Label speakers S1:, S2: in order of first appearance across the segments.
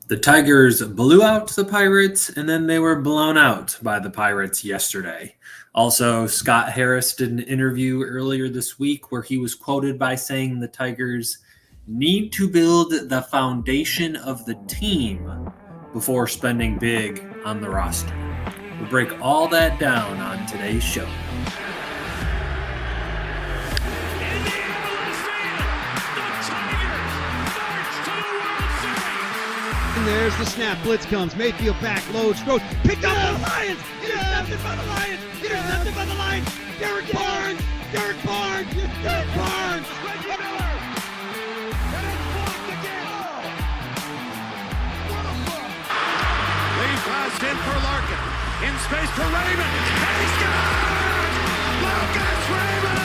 S1: The Tigers blew out the Pirates, and then they were blown out by the Pirates yesterday. Also, Scott Harris did an interview earlier this week where he was quoted by saying the Tigers need to build the foundation of the team before spending big on the roster. We'll break all that down on today's show.
S2: There's the snap. Blitz comes. Mayfield back. Loads. Throws. Picked up by the Lions. Intercepted by the Lions. Intercepted by the Lions. Derek Barnes. Derek Barnes. Derek Barnes. Reggie Miller. And it's blocked again. What a block.
S3: Lead pass in for Larkin. In space for Raymond. And he scores! Lucas Raymond!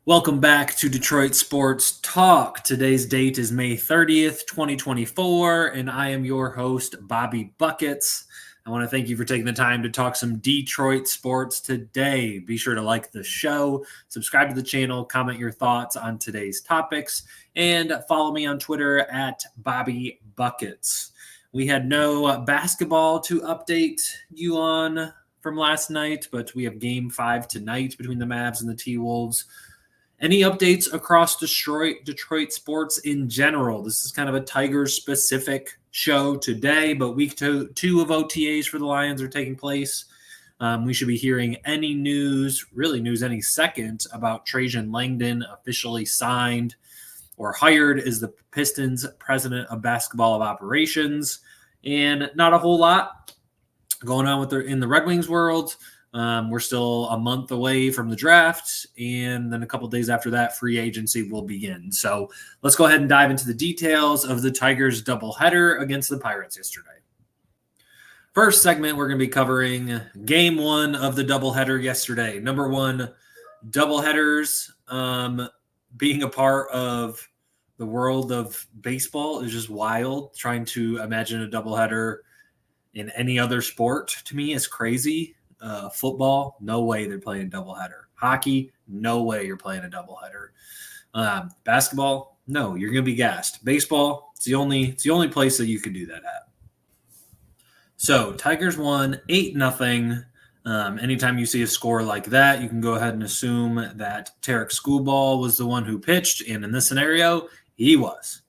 S1: Welcome back to Detroit Sports Talk. Today's date is May 30th, 2024, and I am your host, Bobby Buckets. I want to thank you for taking the time to talk some Detroit sports today. Be sure to like the show, subscribe to the channel, comment your thoughts on today's topics, and follow me on Twitter at Bobby Buckets. We had no basketball to update you on from last night, but we have Game 5 tonight between the Mavs and the T-Wolves. Any updates across Detroit sports in general? This is kind of a Tigers-specific show today, but week two of OTAs for the Lions are taking place. We should be hearing any news any second, about Trajan Langdon officially signed or hired as the Pistons president of basketball of operations. And not a whole lot going on in the Red Wings world. We're still a month away from the draft, and then a couple days after that, free agency will begin. So let's go ahead and dive into the details of the Tigers doubleheader against the Pirates yesterday. First segment, we're going to be covering Game 1 of the doubleheader yesterday. Number one, doubleheaders being a part of the world of baseball is just wild. Trying to imagine a doubleheader in any other sport, to me, is crazy. Football, no way they're playing a doubleheader. Hockey, no way you're playing a doubleheader. Basketball, no, you're going to be gassed. Baseball, it's the only place that you could do that at. So Tigers won 8-0. Anytime you see a score like that, you can go ahead and assume that Tarek Schoolball was the one who pitched, and in this scenario, he was.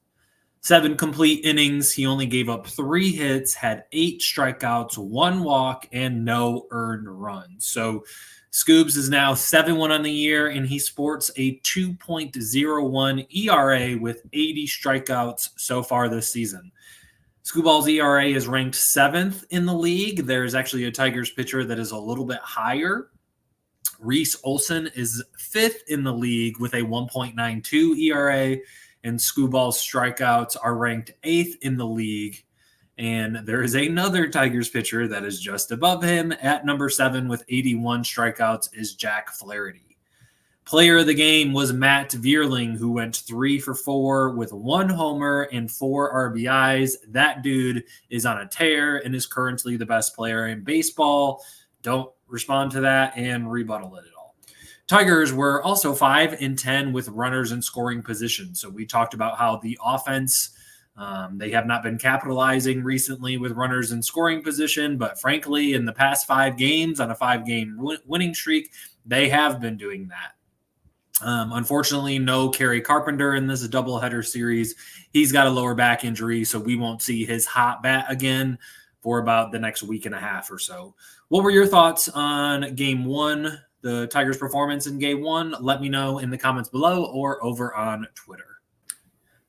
S1: 7 complete innings. He only gave up 3 hits, had 8 strikeouts, 1 walk, and no earned runs. So Scoobs is now 7-1 on the year, and he sports a 2.01 ERA with 80 strikeouts so far this season. Scooball's ERA is ranked 7th in the league. There's actually a Tigers pitcher that is a little bit higher. Reese Olson is 5th in the league with a 1.92 ERA. And Scooball's strikeouts are ranked 8th in the league. And there is another Tigers pitcher that is just above him at number 7 with 81 strikeouts is Jack Flaherty. Player of the game was Matt Vierling, who went 3 for 4 with 1 homer and 4 RBIs. That dude is on a tear and is currently the best player in baseball. Don't respond to that and rebuttal it at all. Tigers were also 5-10 with runners in scoring position. So we talked about how the offense, they have not been capitalizing recently with runners in scoring position, but frankly, in the past 5 games on a 5-game winning streak, they have been doing that. Unfortunately, no Kerry Carpenter in this doubleheader series. He's got a lower back injury, so we won't see his hot bat again for about the next week and a half or so. What were your thoughts on Game 1? The Tigers' performance in Game 1, let me know in the comments below or over on Twitter.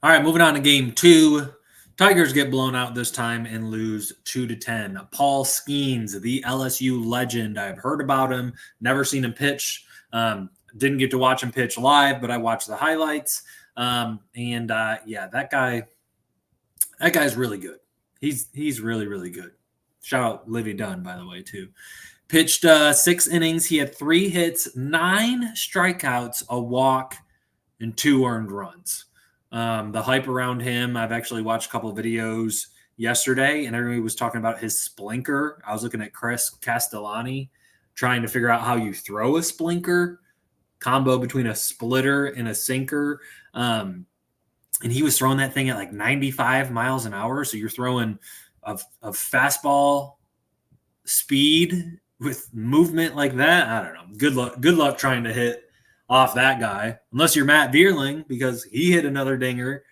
S1: All right, moving on to Game 2. Tigers get blown out this time and lose 2-10. Paul Skeens, the LSU legend. I've heard about him, never seen him pitch. Didn't get to watch him pitch live, but I watched the highlights. That guy's really good. He's really, really good. Shout out Livy Dunn, by the way, too. Pitched 6 innings. He had 3 hits, 9 strikeouts, a walk, and 2 earned runs. The hype around him, I've actually watched a couple of videos yesterday, and everybody was talking about his splinker. I was looking at Chris Castellani trying to figure out how you throw a splinker. combo between a splitter and a sinker. And he was throwing that thing at like 95 miles an hour. So you're throwing a fastball speed with movement like that. I don't know. Good luck trying to hit off that guy, unless you're Matt Vierling, because he hit another dinger.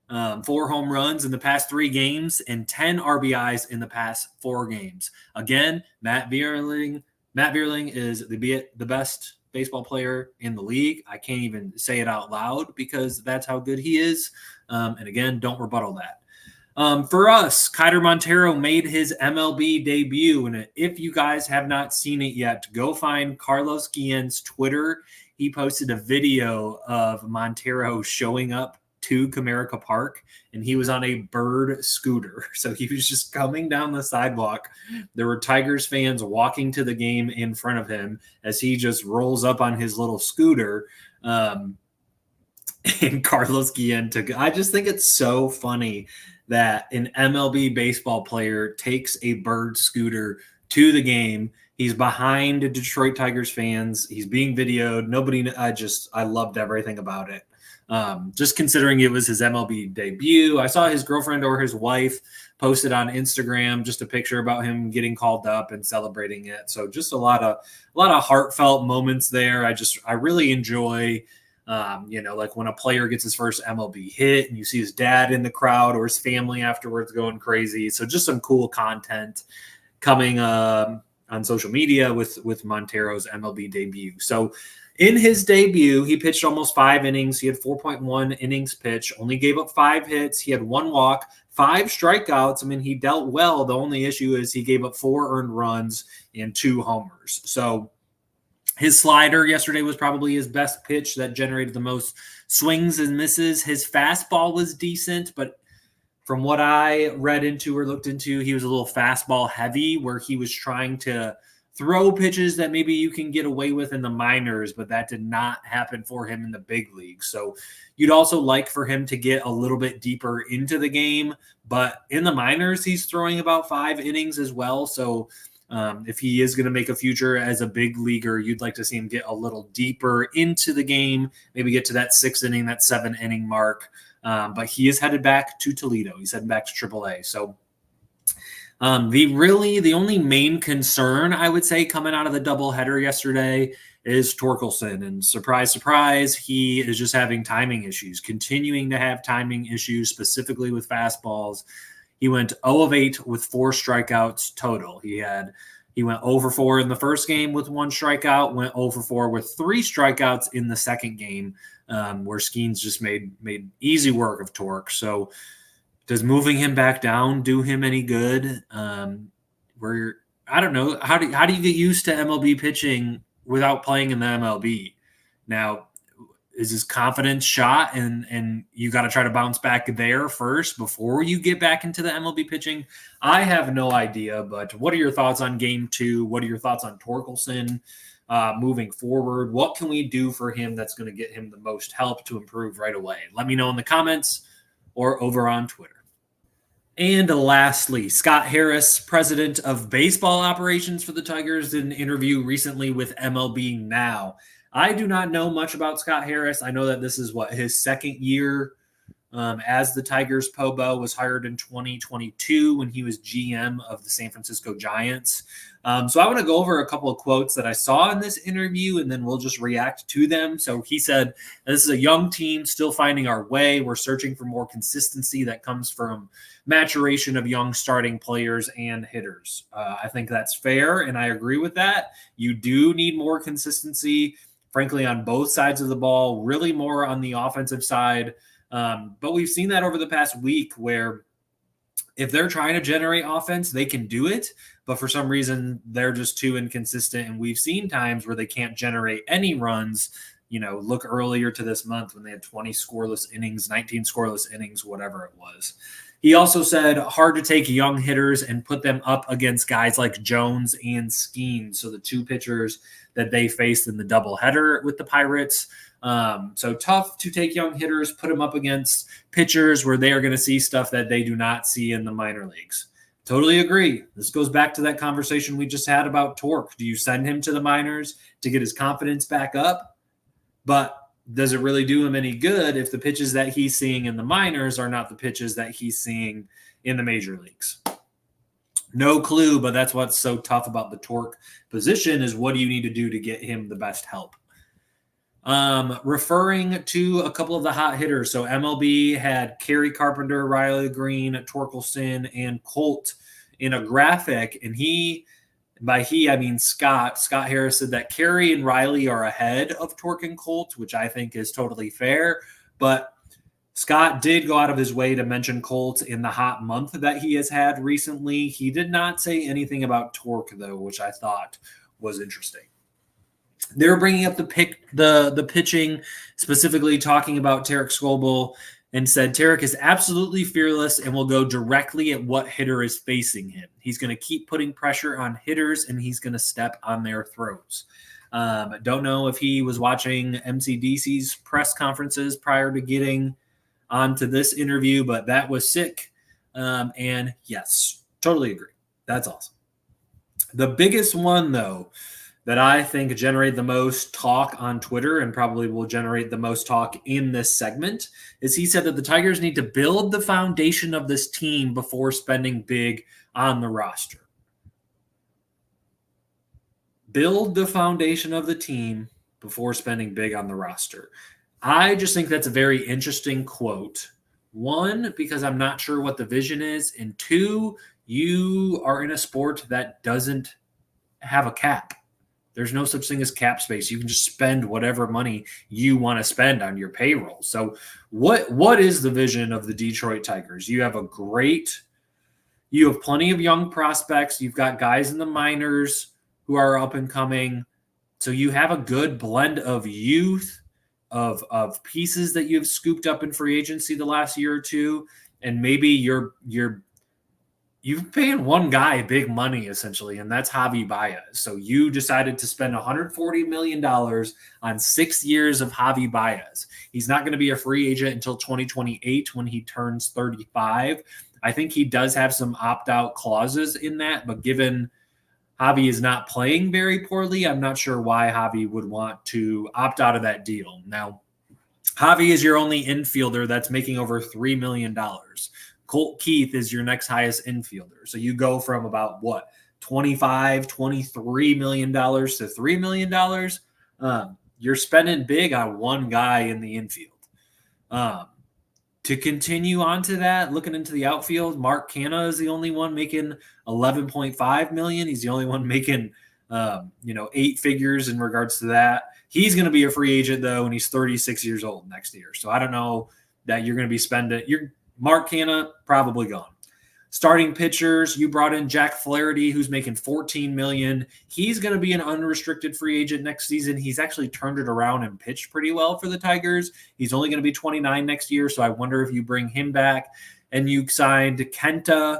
S1: 4 home runs in the past 3 games and 10 RBIs in the past 4 games. Again, Matt Vierling is the best baseball player in the league. I can't even say it out loud because that's how good he is. And again, don't rebuttal that. For us, Kiter Montero made his MLB debut. And if you guys have not seen it yet, go find Carlos Guillen's Twitter. He posted a video of Montero showing up to Comerica Park, and he was on a bird scooter. So he was just coming down the sidewalk. There were Tigers fans walking to the game in front of him as he just rolls up on his little scooter. And Carlos Guillen I just think it's so funny that an MLB baseball player takes a bird scooter to the game. He's behind Detroit Tigers fans. He's being videoed. I loved everything about it. Just considering it was his MLB debut. I saw his girlfriend or his wife posted on Instagram just a picture about him getting called up and celebrating it. So just a lot of heartfelt moments there. I really enjoy, like when a player gets his first MLB hit and you see his dad in the crowd or his family afterwards going crazy. So just some cool content coming on social media with Montero's MLB debut. So in his debut, he pitched almost 5 innings. He had 4.1 innings pitched, only gave up 5 hits. He had 1 walk, 5 strikeouts. I mean, he dealt well. The only issue is he gave up 4 earned runs and 2 homers. So his slider yesterday was probably his best pitch that generated the most swings and misses. His fastball was decent, but from what I read into or looked into, he was a little fastball heavy where he was trying to throw pitches that maybe you can get away with in the minors, but that did not happen for him in the big league. So you'd also like for him to get a little bit deeper into the game, but in the minors, he's throwing about 5 innings as well. So if he is going to make a future as a big leaguer, you'd like to see him get a little deeper into the game, maybe get to that 6 inning, that 7 inning mark. But he is headed back to Toledo. He's heading back to AAA. So the only main concern I would say coming out of the doubleheader yesterday is Torkelson. And surprise, surprise, he is just having timing issues, continuing to have timing issues, specifically with fastballs. He went 0 of 8 with 4 strikeouts total. He went 0 for 4 in the first game with 1 strikeout, went 0 for 4 with 3 strikeouts in the second game, where Skeens just made easy work of Torque. So does moving him back down do him any good? I don't know. How do you get used to MLB pitching without playing in the MLB? Now, is his confidence shot and you got to try to bounce back there first before you get back into the MLB pitching? I have no idea, but what are your thoughts on game 2? What are your thoughts on Torkelson moving forward? What can we do for him that's going to get him the most help to improve right away? Let me know in the comments or over on Twitter. And lastly, Scott Harris, president of baseball operations for the Tigers, did an interview recently with MLB Now. I do not know much about Scott Harris. I know that this is his second year as the Tigers. Pobo was hired in 2022 when he was GM of the San Francisco Giants. So I want to go over a couple of quotes that I saw in this interview, and then we'll just react to them. So he said, "This is a young team still finding our way. We're searching for more consistency that comes from maturation of young starting players and hitters." I think that's fair, and I agree with that. You do need more consistency, frankly, on both sides of the ball, really more on the offensive side. But we've seen that over the past week where if they're trying to generate offense, they can do it. But for some reason, they're just too inconsistent. And we've seen times where they can't generate any runs. Look earlier to this month when they had 20 scoreless innings, 19 scoreless innings, whatever it was. He also said hard to take young hitters and put them up against guys like Jones and Skeens. So the 2 pitchers that they faced in the doubleheader with the Pirates. So tough to take young hitters, put them up against pitchers where they are going to see stuff that they do not see in the minor leagues. Totally agree. This goes back to that conversation we just had about Torque. Do you send him to the minors to get his confidence back up? But does it really do him any good if the pitches that he's seeing in the minors are not the pitches that he's seeing in the major leagues? No clue, but that's what's so tough about the torque position is what do you need to do to get him the best help? Referring to a couple of the hot hitters. So MLB had Kerry Carpenter, Riley Green, Torkelson, and Colt in a graphic. And by he, I mean Scott Harris said that Kerry and Riley are ahead of Torque and Colt, which I think is totally fair. But Scott did go out of his way to mention Colt in the hot month that he has had recently. He did not say anything about Torque, though, which I thought was interesting. They were bringing up the pitching, specifically talking about Tarek Skubal, and said Tarek is absolutely fearless and will go directly at what hitter is facing him. He's going to keep putting pressure on hitters, and he's going to step on their throats. Don't know if he was watching MCDC's press conferences prior to getting onto this interview, but that was sick. And yes, totally agree. That's awesome. The biggest one, though, that I think generated the most talk on Twitter and probably will generate the most talk in this segment is he said that the Tigers need to build the foundation of this team before spending big on the roster. Build the foundation of the team before spending big on the roster. I just think that's a very interesting quote. One, because I'm not sure what the vision is. And two, you are in a sport that doesn't have a cap. There's no such thing as cap space. You can just spend whatever money you want to spend on your payroll. So what is the vision of the Detroit Tigers? You have plenty of young prospects. You've got guys in the minors who are up and coming. So you have a good blend of youth, of pieces that you've scooped up in free agency the last year or two. And maybe you're paying one guy big money, essentially, and that's Javi Baez. So you decided to spend $140 million on 6 years of Javi Baez. He's not going to be a free agent until 2028 when he turns 35. I think he does have some opt-out clauses in that, but given Javi is not playing very poorly, I'm not sure why Javi would want to opt out of that deal. Now, Javi is your only infielder that's making over $3 million. Colt Keith is your next highest infielder. So you go from about $23 million to $3 million. You're spending big on one guy in the infield. To continue on to that, looking into the outfield, Mark Canha is the only one making $11.5 million. He's the only one making 8 figures in regards to that. He's going to be a free agent though, and he's 36 years old next year. So I don't know that you're going to be spending. Mark Canha probably gone. Starting pitchers, you brought in Jack Flaherty, who's making $14 million. He's going to be an unrestricted free agent next season. He's actually turned it around and pitched pretty well for the Tigers. He's only going to be 29 next year, so I wonder if you bring him back. And you signed Kenta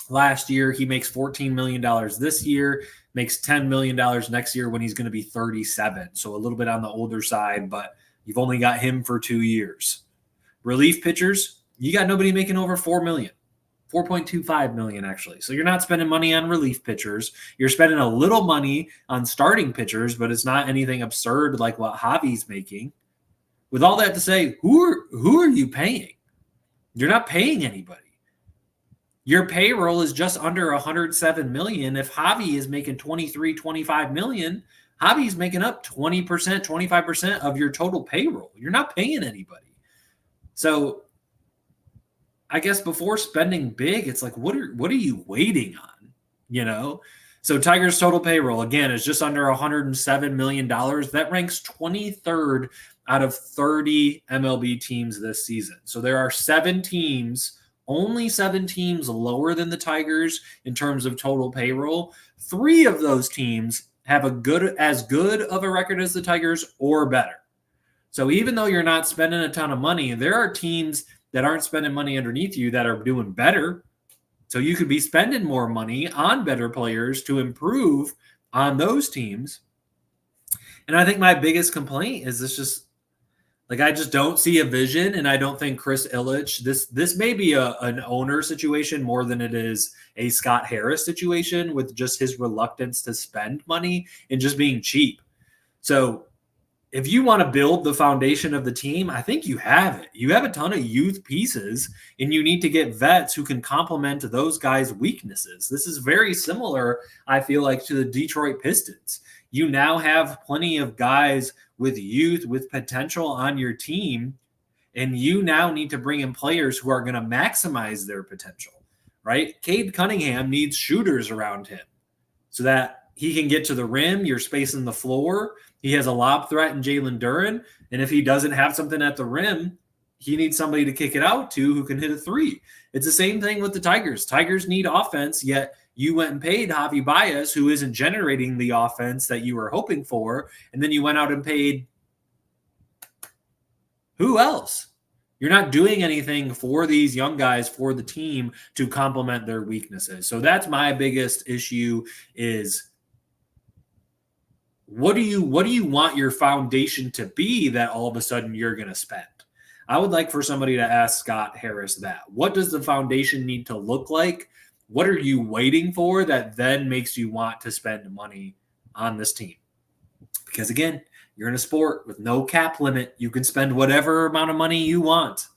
S1: last year. He makes $14 million this year, makes $10 million next year when he's going to be 37. So a little bit on the older side, but you've only got him for 2 years. Relief pitchers, you got nobody making over $4 million. $4.25 million, actually. So you're not spending money on relief pitchers. You're spending a little money on starting pitchers, but it's not anything absurd like what Javi's making. With all that to say, who are you paying? You're not paying anybody. Your payroll is just under $107 million. If Javi is making $23-25 million, Javi's making up 20%, 25% of your total payroll. You're not paying anybody. So I guess before spending big, it's like, what are you waiting on? So Tigers total payroll, again, is just under $107 million. That ranks 23rd out of 30 MLB teams this season. So there are only 7 teams lower than the Tigers in terms of total payroll. 3 of those teams have as good of a record as the Tigers or better. So even though you're not spending a ton of money, there are teams that aren't spending money underneath you that are doing better. So you could be spending more money on better players to improve on those teams. And I think my biggest complaint is I just don't see a vision, and I don't think Chris Ilitch, this may be an owner situation more than it is a Scott Harris situation with just his reluctance to spend money and just being cheap. So if you want to build the foundation of the team, I think you have it. You have a ton of youth pieces, and you need to get vets who can complement those guys' weaknesses. This is very similar, I feel like, to the Detroit Pistons. You now have plenty of guys with youth, with potential on your team, and you now need to bring in players who are going to maximize their potential, right? Cade Cunningham needs shooters around him so that he can get to the rim. You're spacing the floor. He has a lob threat in Jalen Duren. And if he doesn't have something at the rim, he needs somebody to kick it out to who can hit a three. It's the same thing with the Tigers. Tigers need offense, yet you went and paid Javi Baez, who isn't generating the offense that you were hoping for. And then you went out and paid who else? You're not doing anything for these young guys, for the team, to complement their weaknesses. So that's my biggest issue is what do you want your foundation to be that all of a sudden you're going to spend? I would like for somebody to ask Scott Harris that. What does the foundation need to look like? What are you waiting for that then makes you want to spend money on this team? Because again, you're in a sport with no cap limit. You can spend whatever amount of money you want.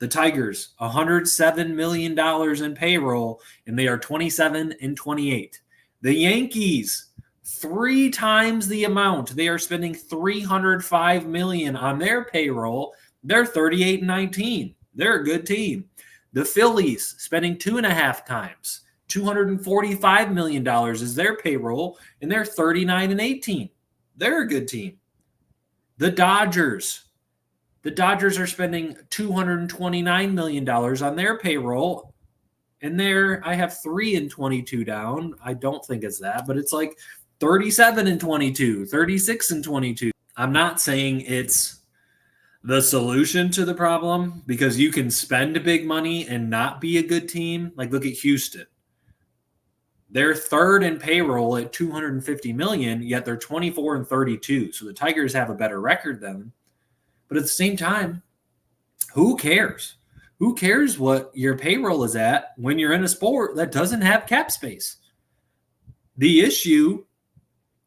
S1: The Tigers, $107 million in payroll, and they are 27-28. The Yankees, 3 times the amount. They are spending $305 million on their payroll. They're 38-19. They're a good team. The Phillies, spending 2.5 times. $245 million is their payroll, and they're 39-18. They're a good team. The Dodgers are spending $229 million on their payroll. And I have 3-22 down. I don't think it's that, but it's like 37-22, 36-22. I'm not saying it's the solution to the problem because you can spend big money and not be a good team. Like look at Houston. They're third in payroll at $250 million, yet they're 24-32. So the Tigers have a better record than them. But at the same time, who cares? Who cares what your payroll is at when you're in a sport that doesn't have cap space? The issue,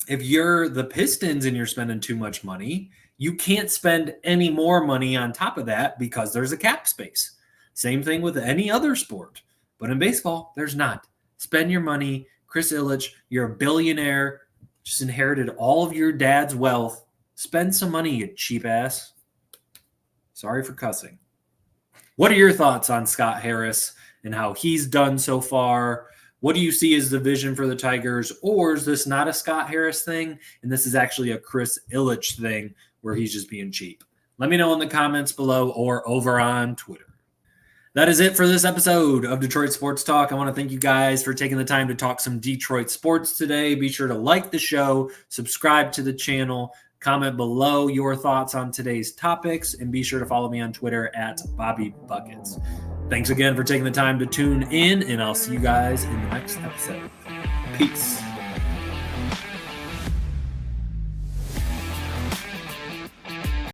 S1: if you're the Pistons and you're spending too much money, you can't spend any more money on top of that because there's a cap space. Same thing with any other sport. But in baseball, there's not. Spend your money. Chris Ilitch, you're a billionaire. Just inherited all of your dad's wealth. Spend some money, you cheap ass. Sorry for cussing. What are your thoughts on Scott Harris and how he's done so far? What do you see as the vision for the Tigers? Or is this not a Scott Harris thing, and this is actually a Chris Ilitch thing where he's just being cheap? Let me know in the comments below or over on Twitter. That is it for this episode of Detroit Sports Talk. I want to thank you guys for taking the time to talk some Detroit sports today. Be sure to like the show, subscribe to the channel, comment below your thoughts on today's topics, and be sure to follow me on Twitter at Bobby Buckets. Thanks again for taking the time to tune in, and I'll see you guys in the next episode. Peace.